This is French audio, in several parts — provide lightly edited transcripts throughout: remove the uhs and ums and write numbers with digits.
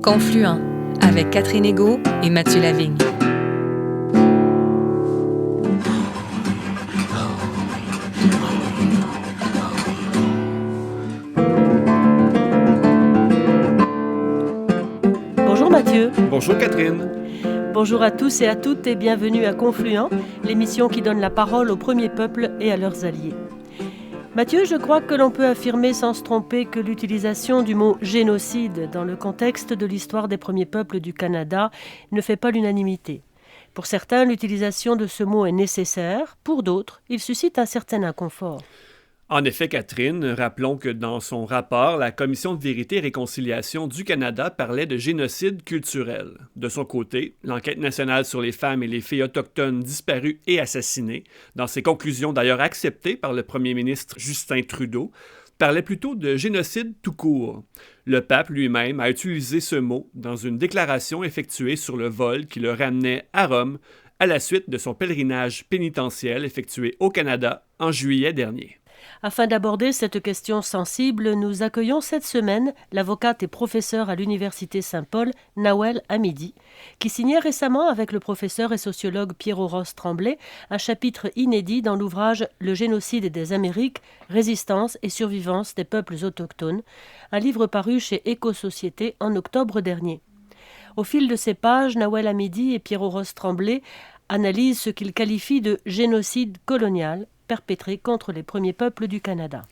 Confluent avec Catherine Égaud et Mathieu Lavigne. Bonjour Mathieu. Bonjour Catherine. Bonjour à tous et à toutes et bienvenue à Confluent, l'émission qui donne la parole aux premiers peuples et à leurs alliés. Mathieu, je crois que l'on peut affirmer sans se tromper que l'utilisation du mot « génocide » dans le contexte de l'histoire des premiers peuples du Canada ne fait pas l'unanimité. Pour certains, l'utilisation de ce mot est nécessaire. Pour d'autres, il suscite un certain inconfort. En effet, Catherine, rappelons que dans son rapport, la Commission de vérité et réconciliation du Canada parlait de génocide culturel. De son côté, l'enquête nationale sur les femmes et les filles autochtones disparues et assassinées, dans ses conclusions d'ailleurs acceptées par le premier ministre Justin Trudeau, parlait plutôt de génocide tout court. Le pape lui-même a utilisé ce mot dans une déclaration effectuée sur le vol qui le ramenait à Rome à la suite de son pèlerinage pénitentiel effectué au Canada en juillet dernier. Afin d'aborder cette question sensible, nous accueillons cette semaine l'avocate et professeure à l'Université Saint-Paul, Nawel Hamidi, qui signait récemment avec le professeur et sociologue Pierre-Aurosse Tremblay un chapitre inédit dans l'ouvrage « Le génocide des Amériques, résistance et survivance des peuples autochtones », un livre paru chez Éco-Société en octobre dernier. Au fil de ces pages, Nawel Hamidi et Pierre-Aurosse Tremblay analysent ce qu'ils qualifient de génocide colonial perpétré contre les premiers peuples du Canada.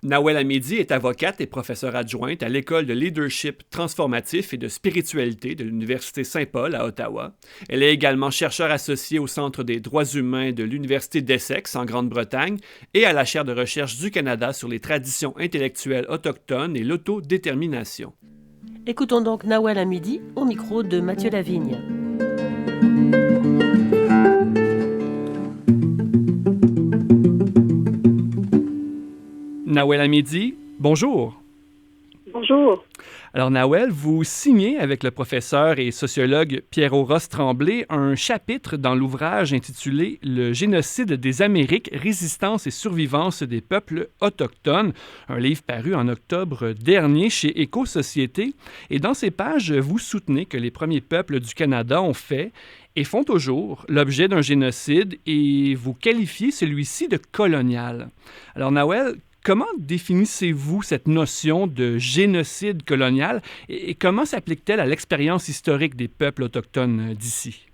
Nawel Hamidi est avocate et professeure adjointe à l'École de leadership transformatif et de spiritualité de l'Université Saint-Paul à Ottawa. Elle est également chercheure associée au Centre des droits humains de l'Université d'Essex en Grande-Bretagne et à la chaire de recherche du Canada sur les traditions intellectuelles autochtones et l'autodétermination. Écoutons donc Nawel Hamidi au micro de Mathieu Lavigne. Nawel Hamidi, bonjour. Bonjour. Alors Nawel, vous signez avec le professeur et sociologue Pierre-Aurosse Tremblay un chapitre dans l'ouvrage intitulé « Le génocide des Amériques, résistance et survivance des peuples autochtones », un livre paru en octobre dernier chez Éco-Société. Et dans ces pages, vous soutenez que les premiers peuples du Canada ont fait et font toujours l'objet d'un génocide et vous qualifiez celui-ci de colonial. Alors Nawel, comment définissez-vous cette notion de génocide colonial et comment s'applique-t-elle à l'expérience historique des peuples autochtones d'ici?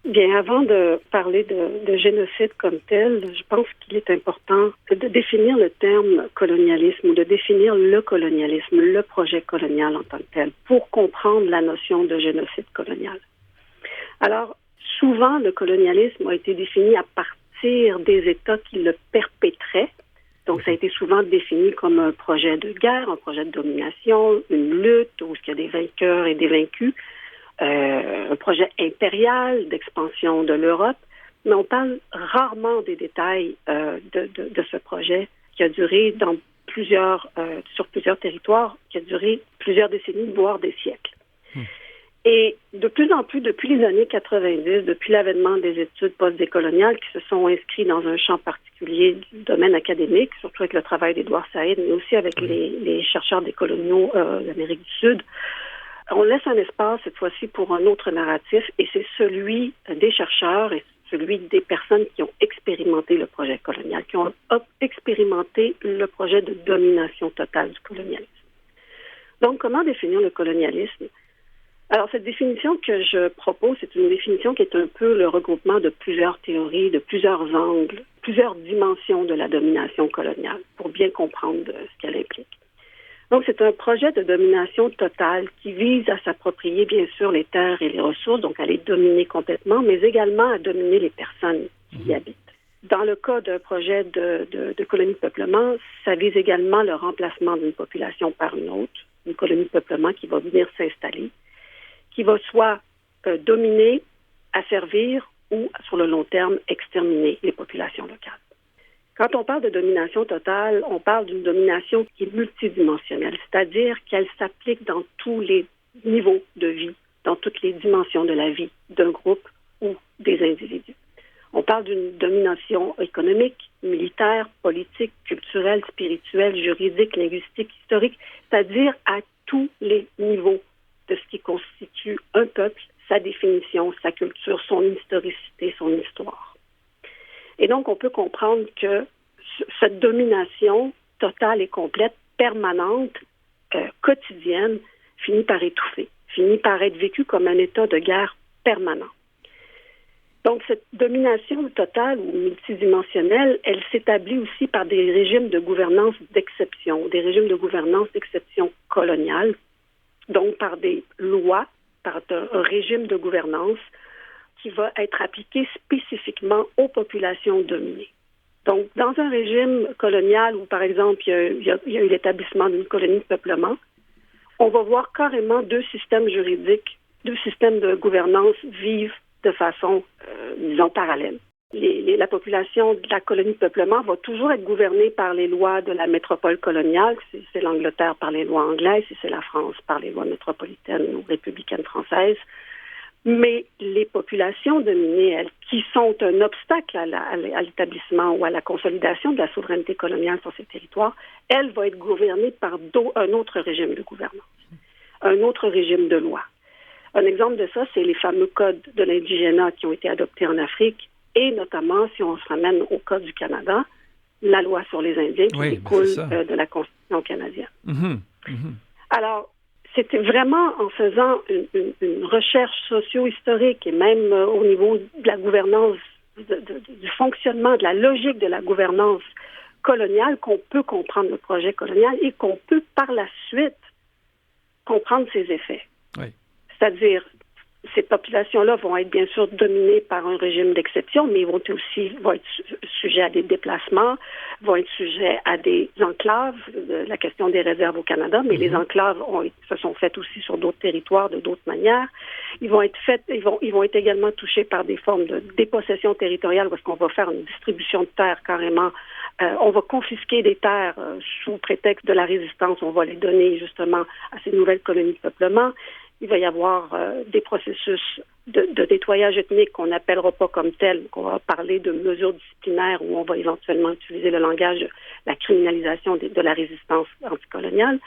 Bien, avant de parler de génocide comme tel, je pense qu'il est important de définir le terme colonialisme ou de définir le colonialisme, le projet colonial en tant que tel, pour comprendre la notion de génocide colonial. Alors, souvent, le colonialisme a été défini à partir des États qui le perpétraient. Donc, ça a été souvent défini comme un projet de guerre, un projet de domination, une lutte où il y a des vainqueurs et des vaincus, un projet impérial d'expansion de l'Europe. Mais on parle rarement des détails de ce projet qui a duré sur plusieurs territoires, qui a duré plusieurs décennies, voire des siècles. Et de plus en plus, depuis les années 90, depuis l'avènement des études post-décoloniales qui se sont inscrites dans un champ particulier du domaine académique, surtout avec le travail d'Édouard Saïd, mais aussi avec les chercheurs décoloniaux d'Amérique du Sud, on laisse un espace cette fois-ci pour un autre narratif, et c'est celui des chercheurs et celui des personnes qui ont expérimenté le projet colonial, qui ont expérimenté le projet de domination totale du colonialisme. Donc, comment définir le colonialisme? Alors, cette définition que je propose, c'est une définition qui est un peu le regroupement de plusieurs théories, de plusieurs angles, plusieurs dimensions de la domination coloniale, pour bien comprendre ce qu'elle implique. Donc, c'est un projet de domination totale qui vise à s'approprier, bien sûr, les terres et les ressources, donc à les dominer complètement, mais également à dominer les personnes qui y habitent. Dans le cas d'un projet de colonie de peuplement, ça vise également le remplacement d'une population par une autre, une colonie de peuplement qui va venir s'installer, qui va soit dominer, asservir ou, sur le long terme, exterminer les populations locales. Quand on parle de domination totale, on parle d'une domination qui est multidimensionnelle, c'est-à-dire qu'elle s'applique dans tous les niveaux de vie, dans toutes les dimensions de la vie d'un groupe ou des individus. On parle d'une domination économique, militaire, politique, culturelle, spirituelle, juridique, linguistique, historique, c'est-à-dire à tous les niveaux de ce qui constitue un peuple, sa définition, sa culture, son historicité, son histoire. Et donc, on peut comprendre que cette domination totale et complète, permanente, quotidienne, finit par étouffer, finit par être vécue comme un état de guerre permanent. Donc, cette domination totale ou multidimensionnelle, elle s'établit aussi par des régimes de gouvernance d'exception, des régimes de gouvernance d'exception coloniale, donc par des lois, par un régime de gouvernance qui va être appliqué spécifiquement aux populations dominées. Donc, dans un régime colonial où, par exemple, il y a eu l'établissement d'une colonie de peuplement, on va voir carrément deux systèmes juridiques, deux systèmes de gouvernance vivent de façon, disons, parallèle. La population de la colonie de peuplement va toujours être gouvernée par les lois de la métropole coloniale. Si c'est l'Angleterre par les lois anglaises, si c'est la France par les lois métropolitaines ou républicaines françaises. Mais les populations dominées, elles, qui sont un obstacle à l'établissement ou à la consolidation de la souveraineté coloniale sur ces territoires, elles vont être gouvernées par un autre régime de gouvernance, un autre régime de loi. Un exemple de ça, c'est les fameux codes de l'indigénat qui ont été adoptés en Afrique et notamment, si on se ramène au cas du Canada, la loi sur les Indiens qui découle de la Constitution canadienne. Alors, c'était vraiment en faisant une recherche socio-historique et même au niveau de la gouvernance, du fonctionnement, de la logique de la gouvernance coloniale qu'on peut comprendre le projet colonial et qu'on peut par la suite comprendre ses effets. Oui. C'est-à-dire, ces populations-là vont être bien sûr dominées par un régime d'exception, mais ils vont être sujets à des déplacements, vont être sujets à des enclaves, la question des réserves au Canada, mais les enclaves se sont faites aussi sur d'autres territoires de d'autres manières. Ils vont être également touchés par des formes de dépossession territoriale, parce qu'on va faire une distribution de terres carrément. On va confisquer des terres sous prétexte de la résistance, on va les donner justement à ces nouvelles colonies de peuplement. Il va y avoir des processus de nettoyage ethnique qu'on n'appellera pas comme tel, qu'on va parler de mesures disciplinaires où on va éventuellement utiliser le langage, la criminalisation de la résistance anticoloniale.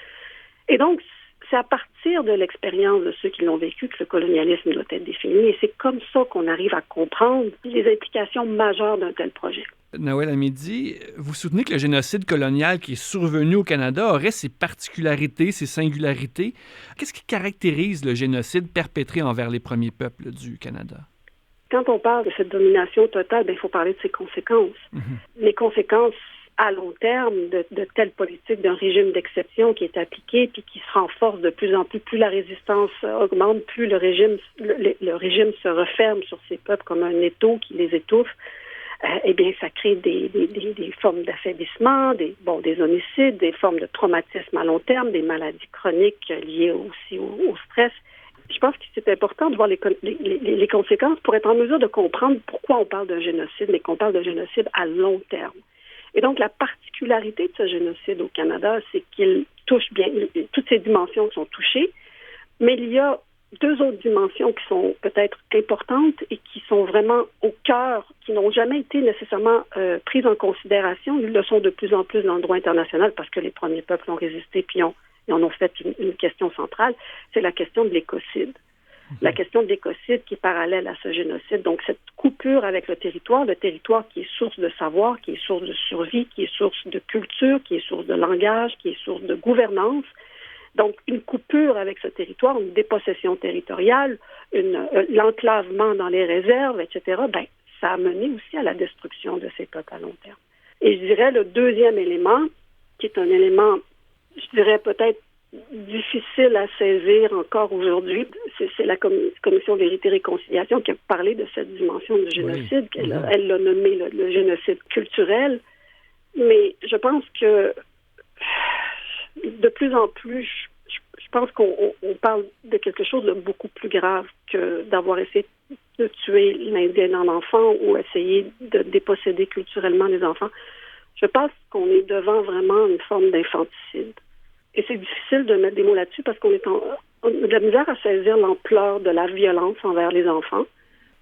Et donc, c'est à partir de l'expérience de ceux qui l'ont vécu que le colonialisme doit être défini. Et c'est comme ça qu'on arrive à comprendre les implications majeures d'un tel projet. Nawel Hamidi, vous soutenez que le génocide colonial qui est survenu au Canada aurait ses particularités, ses singularités. Qu'est-ce qui caractérise le génocide perpétré envers les premiers peuples du Canada? Quand on parle de cette domination totale, il faut parler de ses conséquences. Les conséquences à long terme de telles politiques d'un régime d'exception qui est appliqué puis qui se renforce de plus en plus. Plus la résistance augmente, plus le régime se referme sur ces peuples comme un étau qui les étouffe. Eh bien, ça crée des formes d'affaiblissement, des homicides, des formes de traumatisme à long terme, des maladies chroniques liées aussi au stress. Je pense que c'est important de voir les conséquences pour être en mesure de comprendre pourquoi on parle d'un génocide, mais qu'on parle d'un génocide à long terme. Et donc, la particularité de ce génocide au Canada, c'est qu'il touche bien, toutes ces dimensions sont touchées, mais il y a deux autres dimensions qui sont peut-être importantes et qui sont vraiment au cœur, qui n'ont jamais été nécessairement prises en considération. Ils le sont de plus en plus dans le droit international parce que les premiers peuples ont résisté puis ils en ont fait une question centrale. C'est la question de l'écocide. La question de l'écocide qui est parallèle à ce génocide. Donc, cette coupure avec le territoire qui est source de savoir, qui est source de survie, qui est source de culture, qui est source de langage, qui est source de gouvernance. Donc, une coupure avec ce territoire, une dépossession territoriale, l'enclavement dans les réserves, etc., ça a mené aussi à la destruction de ces peuples à long terme. Et je dirais le deuxième élément, qui est un élément, je dirais peut-être difficile à saisir encore aujourd'hui, c'est la Commission Vérité et Réconciliation qui a parlé de cette dimension du génocide. Oui. Elle l'a nommé le génocide culturel. Mais je pense que de plus en plus, je pense qu'on parle de quelque chose de beaucoup plus grave que d'avoir essayé de tuer l'Indien en enfant ou essayer de déposséder culturellement les enfants. Je pense qu'on est devant vraiment une forme d'infanticide. Et c'est difficile de mettre des mots là-dessus parce qu'on a de la misère à saisir l'ampleur de la violence envers les enfants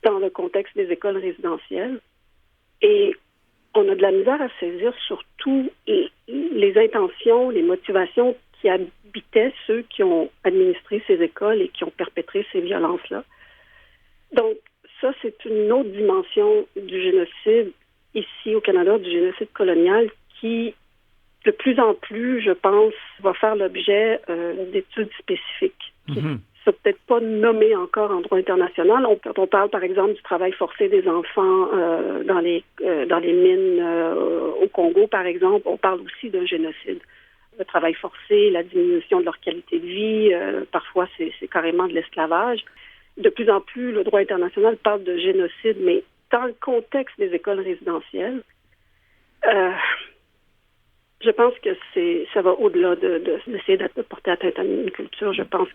dans le contexte des écoles résidentielles. Et on a de la misère à saisir surtout les intentions, les motivations qui précipitaient ceux qui ont administré ces écoles et qui ont perpétré ces violences-là. Donc, ça, c'est une autre dimension du génocide ici au Canada, du génocide colonial, qui, de plus en plus, je pense, va faire l'objet d'études spécifiques. Qui ne sont peut-être pas nommées encore en droit international. On parle, par exemple, du travail forcé des enfants dans les mines au Congo, par exemple. On parle aussi d'un génocide. Le travail forcé, la diminution de leur qualité de vie, parfois c'est carrément de l'esclavage. De plus en plus, le droit international parle de génocide, mais dans le contexte des écoles résidentielles, je pense que ça va au-delà d'essayer de porter atteinte à une culture. Je pense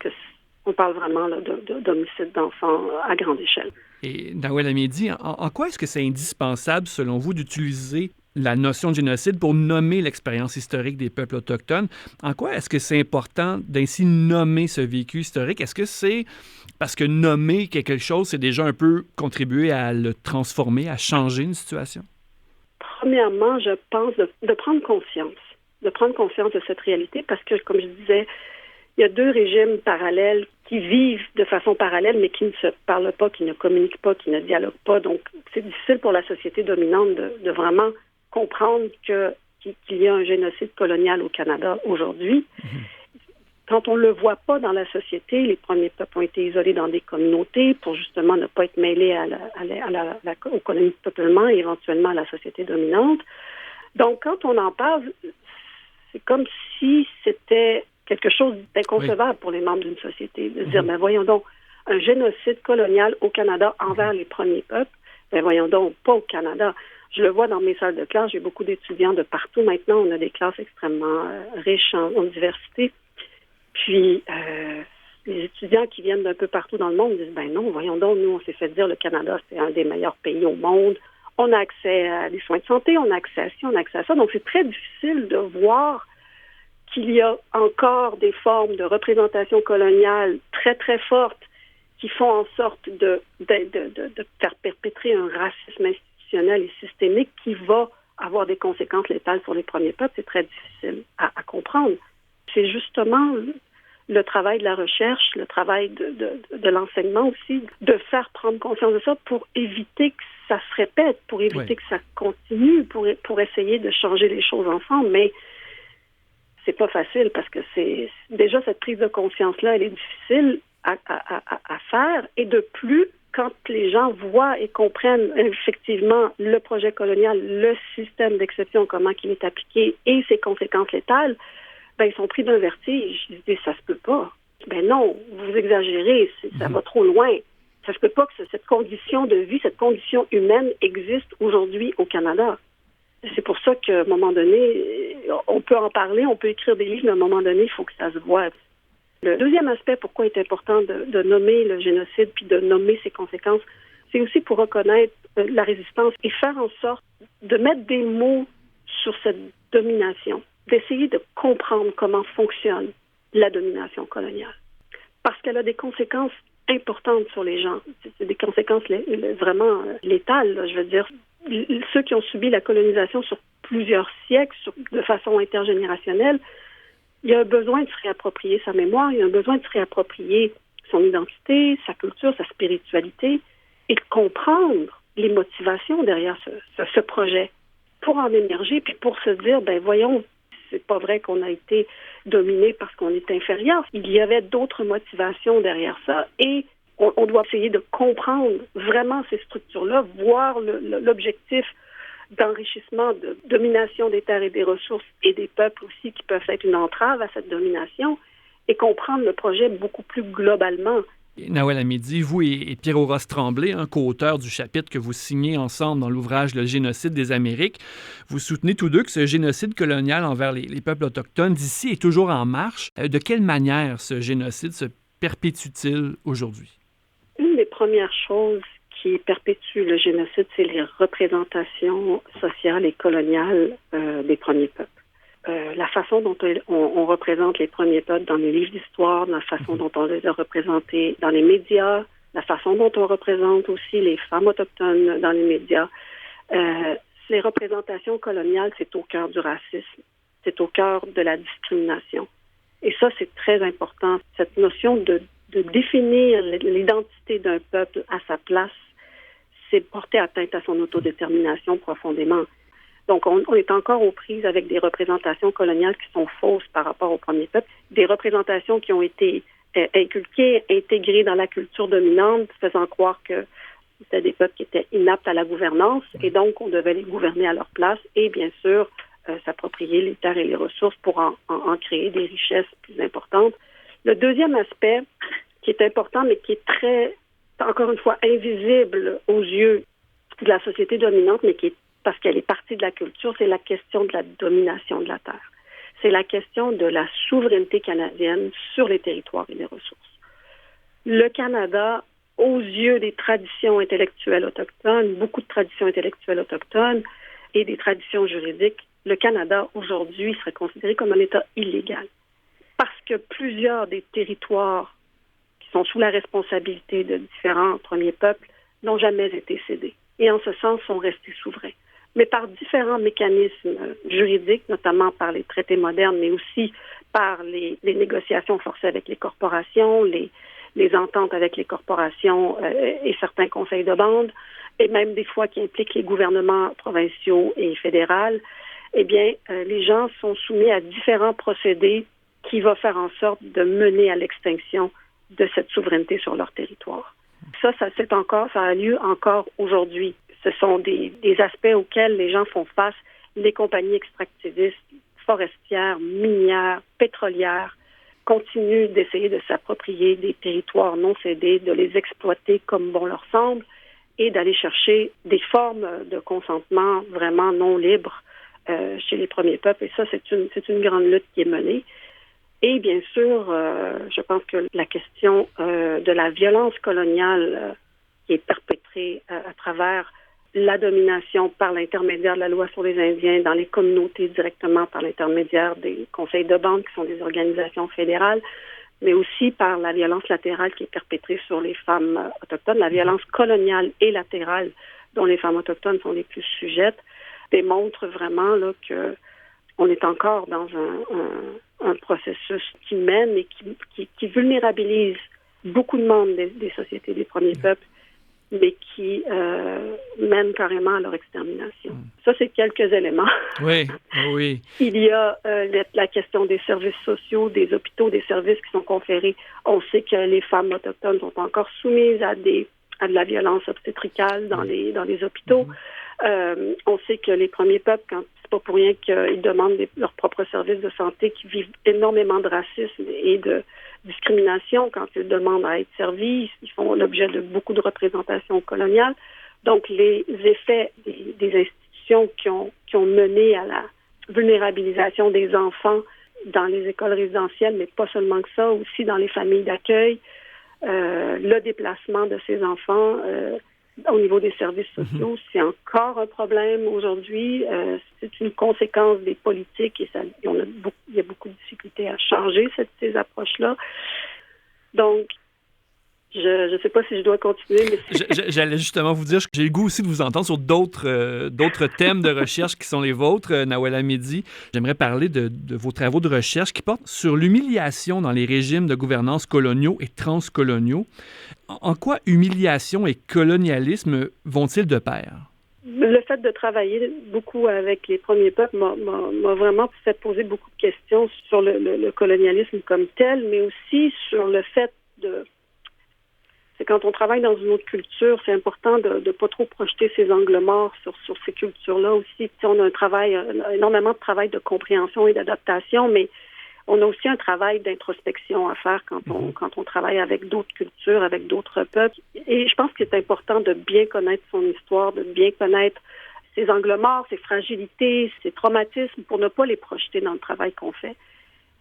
qu'on parle vraiment là, d'homicide d'enfants à grande échelle. Et Nawel Hamidi, en quoi est-ce que c'est indispensable, selon vous, d'utiliser la notion de génocide pour nommer l'expérience historique des peuples autochtones? En quoi est-ce que c'est important d'ainsi nommer ce vécu historique? Est-ce que c'est parce que nommer quelque chose, c'est déjà un peu contribuer à le transformer, à changer une situation? Premièrement, je pense de prendre conscience de cette réalité parce que, comme je disais, il y a deux régimes parallèles qui vivent de façon parallèle, mais qui ne se parlent pas, qui ne communiquent pas, qui ne dialoguent pas. Donc, c'est difficile pour la société dominante de vraiment comprendre qu'il y a un génocide colonial au Canada aujourd'hui. Quand on ne le voit pas dans la société, les premiers peuples ont été isolés dans des communautés pour justement ne pas être mêlés aux colonies de peuplement et éventuellement à la société dominante. Donc, quand on en parle, c'est comme si c'était quelque chose d'inconcevable pour les membres d'une société, de dire, ben voyons donc, un génocide colonial au Canada envers les premiers peuples, ben voyons donc, pas au Canada. Je le vois dans mes salles de classe, j'ai beaucoup d'étudiants de partout. Maintenant, on a des classes extrêmement riches en diversité. Puis, les étudiants qui viennent d'un peu partout dans le monde disent, ben non, voyons donc, nous, on s'est fait dire le Canada, c'est un des meilleurs pays au monde. On a accès à des soins de santé, on a accès à ci, on a accès à ça. Donc, c'est très difficile de voir qu'il y a encore des formes de représentation coloniale très, très fortes qui font en sorte de faire perpétrer un racisme institutionnel et systémique qui va avoir des conséquences létales sur les premiers peuples. C'est très difficile à comprendre. C'est justement le travail de la recherche, le travail de l'enseignement aussi, de faire prendre conscience de ça pour éviter que ça se répète, pour éviter que ça continue, pour essayer de changer les choses ensemble. Mais c'est pas facile parce que c'est déjà cette prise de conscience-là, elle est difficile à faire. Et de plus, quand les gens voient et comprennent effectivement le projet colonial, le système d'exception, comment il est appliqué et ses conséquences létales, ben, ils sont pris d'un vertige. Ils se disent, ça se peut pas. Ben non, vous exagérez, ça va trop loin. Ça se peut pas que cette condition de vie, cette condition humaine existe aujourd'hui au Canada. C'est pour ça qu'à un moment donné, on peut en parler, on peut écrire des livres, mais à un moment donné, il faut que ça se voie. Le deuxième aspect, pourquoi il est important de nommer le génocide puis de nommer ses conséquences, c'est aussi pour reconnaître la résistance et faire en sorte de mettre des mots sur cette domination, d'essayer de comprendre comment fonctionne la domination coloniale. Parce qu'elle a des conséquences importantes sur les gens. C'est des conséquences vraiment létales, là, je veux dire. Ceux qui ont subi la colonisation sur plusieurs siècles, de façon intergénérationnelle, il y a un besoin de se réapproprier sa mémoire, il y a un besoin de se réapproprier son identité, sa culture, sa spiritualité, et de comprendre les motivations derrière ce projet pour en émerger, puis pour se dire, ben voyons, c'est pas vrai qu'on a été dominé parce qu'on est inférieur. Il y avait d'autres motivations derrière ça, et on doit essayer de comprendre vraiment ces structures-là, voir l'objectif d'enrichissement, de domination des terres et des ressources et des peuples aussi qui peuvent être une entrave à cette domination et comprendre le projet beaucoup plus globalement. Nawel Hamidi, vous et Pierre-Horace Tremblay, co-auteurs du chapitre que vous signez ensemble dans l'ouvrage Le génocide des Amériques, vous soutenez tous deux que ce génocide colonial envers les peuples autochtones d'ici est toujours en marche. De quelle manière ce génocide se perpétue-t-il aujourd'hui? Une des premières choses qui perpétue le génocide, c'est les représentations sociales et coloniales des premiers peuples. La façon dont on représente les premiers peuples dans les livres d'histoire, la façon dont on les a représentés dans les médias, la façon dont on représente aussi les femmes autochtones dans les médias. Les représentations coloniales, c'est au cœur du racisme, c'est au cœur de la discrimination. Et ça, c'est très important. Cette notion de définir l'identité d'un peuple à sa place, c'est porter atteinte à son autodétermination profondément. Donc, on est encore aux prises avec des représentations coloniales qui sont fausses par rapport au premier peuple, des représentations qui ont été inculquées, intégrées dans la culture dominante, faisant croire que c'était des peuples qui étaient inaptes à la gouvernance et donc on devait les gouverner à leur place et bien sûr s'approprier les terres et les ressources pour en créer des richesses plus importantes. Le deuxième aspect qui est important mais qui est très, encore une fois, invisible aux yeux de la société dominante, mais qui est parce qu'elle est partie de la culture, c'est la question de la domination de la terre. C'est la question de la souveraineté canadienne sur les territoires et les ressources. Le Canada, aux yeux des traditions intellectuelles autochtones, beaucoup de traditions intellectuelles autochtones et des traditions juridiques, le Canada, aujourd'hui, serait considéré comme un État illégal. Parce que plusieurs des territoires qui sont sous la responsabilité de différents premiers peuples n'ont jamais été cédés. Et en ce sens, sont restés souverains. Mais par différents mécanismes juridiques, notamment par les traités modernes, mais aussi par les négociations forcées avec les corporations, les ententes avec les corporations et certains conseils de bande, et même des fois qui impliquent les gouvernements provinciaux et fédéraux, eh bien, les gens sont soumis à différents procédés qui vont faire en sorte de mener à l'extinction de cette souveraineté sur leur territoire. Ça a lieu encore aujourd'hui. Ce sont des aspects auxquels les gens font face, les compagnies extractivistes, forestières, minières, pétrolières, continuent d'essayer de s'approprier des territoires non cédés, de les exploiter comme bon leur semble et d'aller chercher des formes de consentement vraiment non libres chez les premiers peuples. Et ça, c'est une grande lutte qui est menée. Et bien sûr, je pense que la question de la violence coloniale qui est perpétrée à travers la domination par l'intermédiaire de la loi sur les Indiens dans les communautés directement par l'intermédiaire des conseils de bande qui sont des organisations fédérales, mais aussi par la violence latérale qui est perpétrée sur les femmes autochtones, la violence coloniale et latérale dont les femmes autochtones sont les plus sujettes, démontre vraiment là, que on est encore dans un processus qui mène et qui vulnérabilise beaucoup de membres des sociétés des premiers peuples, mais qui mènent carrément à leur extermination. Ça, c'est quelques éléments. Oui, oui. Il y a la question des services sociaux, des hôpitaux, des services qui sont conférés. On sait que les femmes autochtones sont encore soumises à de la violence obstétricale dans les hôpitaux. On sait que les premiers peuples, c'est pas pour rien qu'ils demandent leurs propres services de santé, qui vivent énormément de racisme et de discrimination quand ils demandent à être servis. Ils font l'objet de beaucoup de représentations coloniales. Donc, les effets des institutions qui ont mené à la vulnérabilisation des enfants dans les écoles résidentielles, mais pas seulement que ça, aussi dans les familles d'accueil, le déplacement de ces enfants au niveau des services sociaux, c'est encore un problème aujourd'hui. C'est une conséquence des politiques et il y a beaucoup de difficultés à changer ces approches-là. Donc, je ne sais pas si je dois continuer. Mais J'allais justement vous dire que j'ai le goût aussi de vous entendre sur d'autres thèmes de recherche qui sont les vôtres, Nawel Hamidi. J'aimerais parler de vos travaux de recherche qui portent sur l'humiliation dans les régimes de gouvernance coloniaux et transcoloniaux. En quoi humiliation et colonialisme vont-ils de pair? Le fait de travailler beaucoup avec les premiers peuples m'a vraiment fait poser beaucoup de questions sur le colonialisme comme tel, mais aussi sur le fait c'est quand on travaille dans une autre culture, c'est important de ne pas trop projeter ses angles morts sur ces cultures-là aussi. On a énormément de travail de compréhension et d'adaptation, mais on a aussi un travail d'introspection à faire quand on travaille avec d'autres cultures, avec d'autres peuples. Et je pense que c'est important de bien connaître son histoire, de bien connaître ses angles morts, ses fragilités, ses traumatismes, pour ne pas les projeter dans le travail qu'on fait.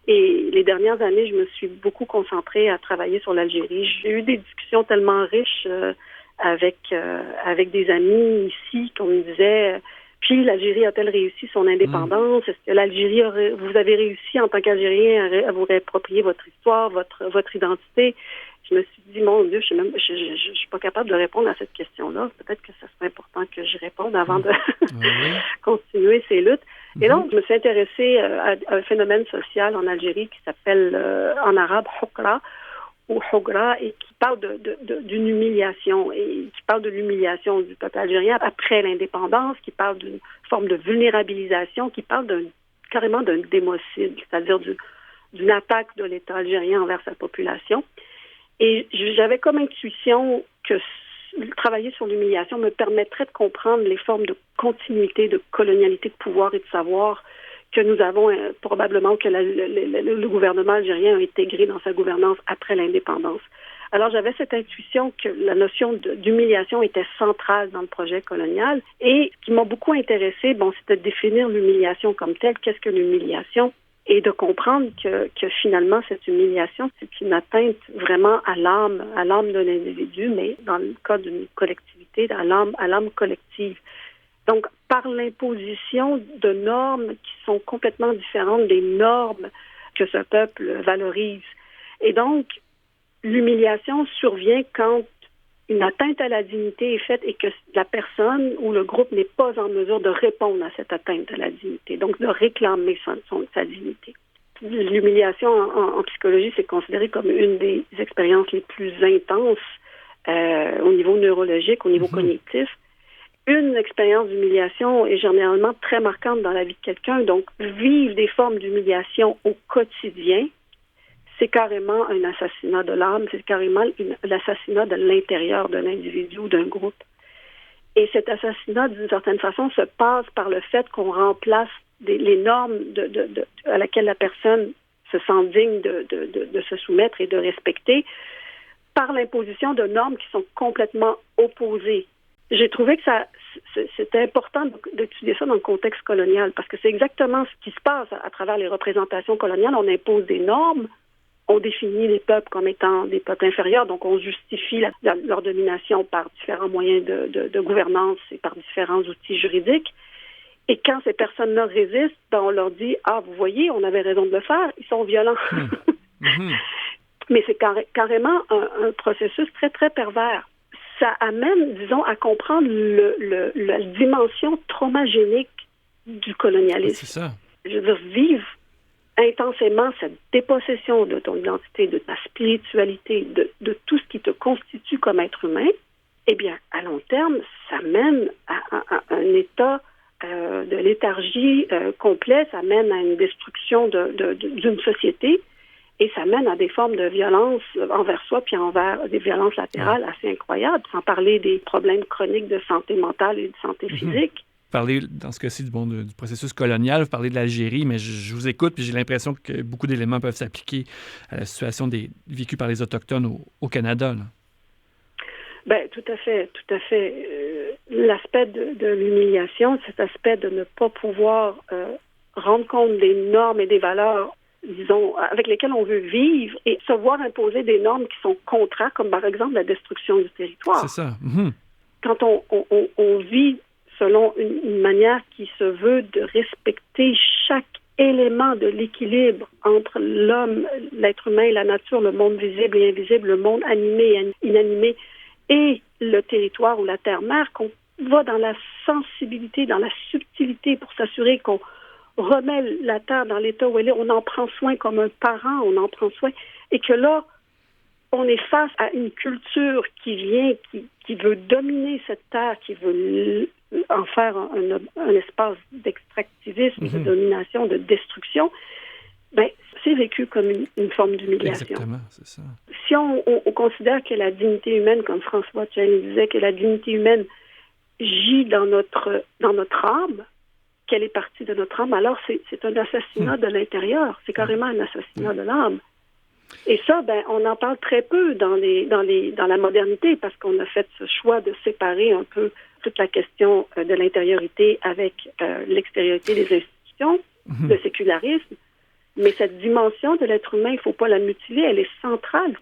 Et les dernières années, je me suis beaucoup concentrée à travailler sur l'Algérie. J'ai eu des discussions tellement riches avec des amis ici qu'on me disait Puis l'Algérie a-t-elle réussi son indépendance? Est-ce que l'Algérie vous avez réussi en tant qu'Algérien à vous réapproprier votre histoire, votre identité? Je me suis dit, mon Dieu, je suis pas capable de répondre à cette question-là. Peut-être que ça serait important que j'y réponde avant de continuer ces luttes. Et donc, je me suis intéressée à un phénomène social en Algérie qui s'appelle en arabe Hokra ou Hogra et qui parle d'une humiliation et qui parle de l'humiliation du peuple algérien après l'indépendance, qui parle d'une forme de vulnérabilisation, qui parle carrément d'un démocide, c'est-à-dire d'une attaque de l'État algérien envers sa population. Et j'avais comme intuition que travailler sur l'humiliation me permettrait de comprendre les formes de continuité, de colonialité de pouvoir et de savoir que nous avons probablement, que le gouvernement algérien a intégré dans sa gouvernance après l'indépendance. Alors j'avais cette intuition que la notion d'humiliation était centrale dans le projet colonial. Et ce qui m'a beaucoup intéressée, c'était de définir l'humiliation comme telle. Qu'est-ce que l'humiliation? Et de comprendre que finalement, cette humiliation, c'est une atteinte vraiment à l'âme d'un individu, mais dans le cas d'une collectivité, à l'âme collective. Donc, par l'imposition de normes qui sont complètement différentes des normes que ce peuple valorise. Et donc, l'humiliation survient quand une atteinte à la dignité est faite et que la personne ou le groupe n'est pas en mesure de répondre à cette atteinte à la dignité, donc de réclamer sa dignité. L'humiliation en psychologie, c'est considéré comme une des expériences les plus intenses au niveau neurologique, au niveau cognitif. Une expérience d'humiliation est généralement très marquante dans la vie de quelqu'un, donc vivre des formes d'humiliation au quotidien, c'est carrément un assassinat de l'âme, c'est carrément l'assassinat de l'intérieur d'un individu ou d'un groupe. Et cet assassinat, d'une certaine façon, se passe par le fait qu'on remplace les normes à laquelle la personne se sent digne de se soumettre et de respecter par l'imposition de normes qui sont complètement opposées. J'ai trouvé que c'était important d'étudier ça dans le contexte colonial parce que c'est exactement ce qui se passe à travers les représentations coloniales. On impose des normes, on définit les peuples comme étant des peuples inférieurs, donc on justifie leur domination par différents moyens de gouvernance et par différents outils juridiques. Et quand ces personnes-là résistent, on leur dit « Ah, vous voyez, on avait raison de le faire, ils sont violents. » Mais c'est carrément un processus très, très pervers. Ça amène, disons, à comprendre la dimension traumagénique du colonialisme. C'est ça. Je veux dire, vivre intensément cette dépossession de ton identité, de ta spiritualité, de tout ce qui te constitue comme être humain, eh bien, à long terme, ça mène à un état de léthargie complet, ça mène à une destruction d'une société et ça mène à des formes de violence envers soi puis envers des violences latérales assez incroyables, sans parler des problèmes chroniques de santé mentale et de santé physique. Parler, dans ce cas-ci, du processus colonial, vous parlez de l'Algérie, mais je vous écoute puis j'ai l'impression que beaucoup d'éléments peuvent s'appliquer à la situation vécue par les Autochtones au Canada. Là. Ben, tout à fait. L'aspect de l'humiliation, cet aspect de ne pas pouvoir rendre compte des normes et des valeurs, disons, avec lesquelles on veut vivre et se voir imposer des normes qui sont contraires, comme par exemple la destruction du territoire. C'est ça. Quand on vit selon une manière qui se veut de respecter chaque élément de l'équilibre entre l'homme, l'être humain et la nature, le monde visible et invisible, le monde animé et inanimé, et le territoire ou la terre-mère, qu'on va dans la sensibilité, dans la subtilité pour s'assurer qu'on remet la terre dans l'état où elle est, on en prend soin comme un parent, on en prend soin, et que là, on est face à une culture qui vient, qui veut dominer cette terre, qui veut en faire un espace d'extractivisme, de domination, de destruction. Ben, c'est vécu comme une forme d'humiliation. Exactement, c'est ça. Si on considère que la dignité humaine, comme François Tchène disait, que la dignité humaine gît dans notre âme, qu'elle est partie de notre âme, alors c'est un assassinat de l'intérieur. C'est carrément un assassinat de l'âme. Et ça, ben, on en parle très peu dans la modernité parce qu'on a fait ce choix de séparer un peu toute la question de l'intériorité avec l'extériorité des institutions, le sécularisme. Mais cette dimension de l'être humain, il ne faut pas la mutiler, elle est centrale.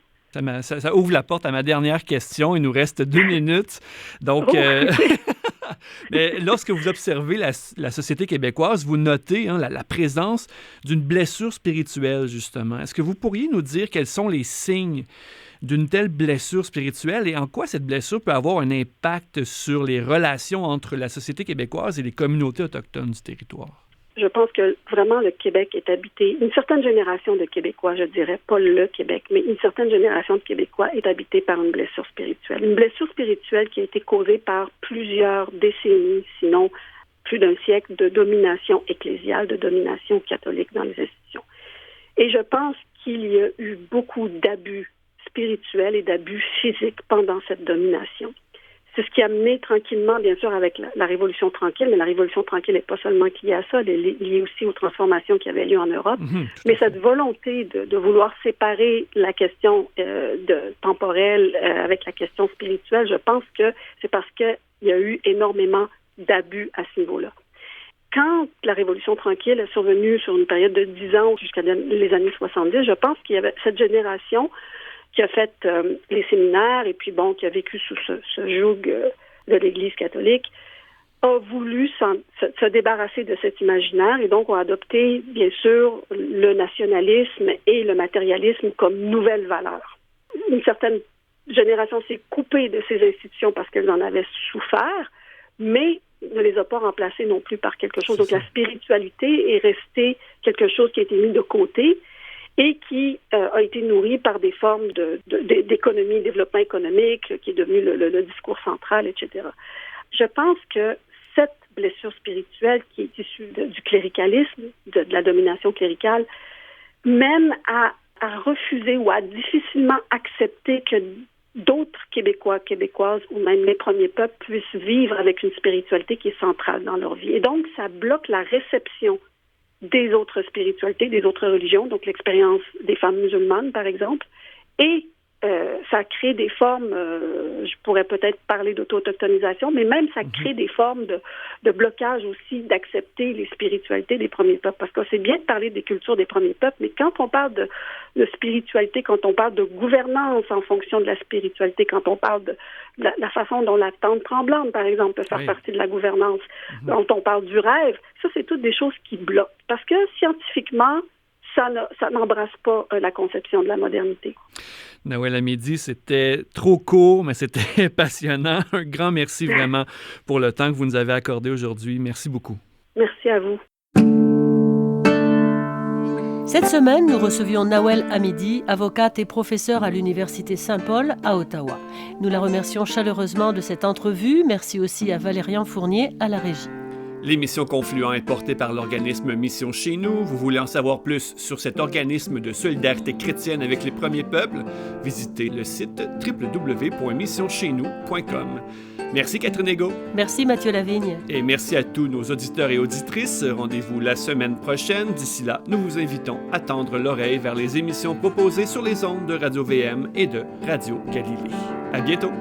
Ça ouvre la porte à ma dernière question. Il nous reste 2 minutes. Donc, Mais lorsque vous observez la société québécoise, vous notez la présence d'une blessure spirituelle, justement. Est-ce que vous pourriez nous dire quels sont les signes d'une telle blessure spirituelle et en quoi cette blessure peut avoir un impact sur les relations entre la société québécoise et les communautés autochtones du territoire? Je pense que vraiment le Québec est habité, une certaine génération de Québécois, je dirais, pas le Québec, mais une certaine génération de Québécois est habitée par une blessure spirituelle. Une blessure spirituelle qui a été causée par plusieurs décennies, sinon plus d'un siècle, de domination ecclésiale, de domination catholique dans les institutions. Et je pense qu'il y a eu beaucoup d'abus spirituels et d'abus physiques pendant cette domination. C'est ce qui a amené tranquillement, bien sûr, avec la Révolution tranquille, mais la Révolution tranquille n'est pas seulement liée à ça, elle est liée aussi aux transformations qui avaient lieu en Europe. Mais cette volonté de vouloir séparer la question temporelle avec la question spirituelle, je pense que c'est parce qu'il y a eu énormément d'abus à ce niveau-là. Quand la Révolution tranquille est survenue sur une période de 10 ans jusqu'à les années 70, je pense qu'il y avait cette génération qui a fait les séminaires et puis qui a vécu sous ce joug de l'Église catholique, a voulu se débarrasser de cet imaginaire et donc a adopté, bien sûr, le nationalisme et le matérialisme comme nouvelles valeurs. Une certaine génération s'est coupée de ces institutions parce qu'elles en avaient souffert, mais ne les a pas remplacées non plus par quelque chose. Donc la spiritualité est restée quelque chose qui a été mis de côté et qui a été nourri par des formes d'économie, développement économique, qui est devenu le discours central, etc. Je pense que cette blessure spirituelle qui est issue du cléricalisme, de la domination cléricale, mène à refuser ou à difficilement accepter que d'autres Québécois, Québécoises ou même les premiers peuples puissent vivre avec une spiritualité qui est centrale dans leur vie. Et donc, ça bloque la réception des autres spiritualités, des autres religions, donc l'expérience des femmes musulmanes, par exemple, et ça crée des formes, je pourrais peut-être parler d'auto-autochtonisation, mais même ça crée des formes de blocage aussi d'accepter les spiritualités des premiers peuples, parce que c'est bien de parler des cultures des premiers peuples, mais quand on parle de spiritualité, quand on parle de gouvernance en fonction de la spiritualité, quand on parle de la façon dont la tente tremblante, par exemple, peut faire partie de la gouvernance, dont on parle du rêve, ça, c'est toutes des choses qui bloquent, parce que scientifiquement, ça n'embrasse pas la conception de la modernité. Nawel Hamidi, c'était trop court, mais c'était passionnant. Un grand merci vraiment pour le temps que vous nous avez accordé aujourd'hui. Merci beaucoup. Merci à vous. Cette semaine, nous recevions Nawel Hamidi, avocate et professeure à l'Université Saint-Paul à Ottawa. Nous la remercions chaleureusement de cette entrevue. Merci aussi à Valérian Fournier à la régie. L'émission Confluent est portée par l'organisme Mission Chez Nous. Vous voulez en savoir plus sur cet organisme de solidarité chrétienne avec les premiers peuples? Visitez le site www.missioncheznous.com. Merci Catherine Ego. Merci Mathieu Lavigne. Et merci à tous nos auditeurs et auditrices. Rendez-vous la semaine prochaine. D'ici là, nous vous invitons à tendre l'oreille vers les émissions proposées sur les ondes de Radio-VM et de Radio Galilée. À bientôt.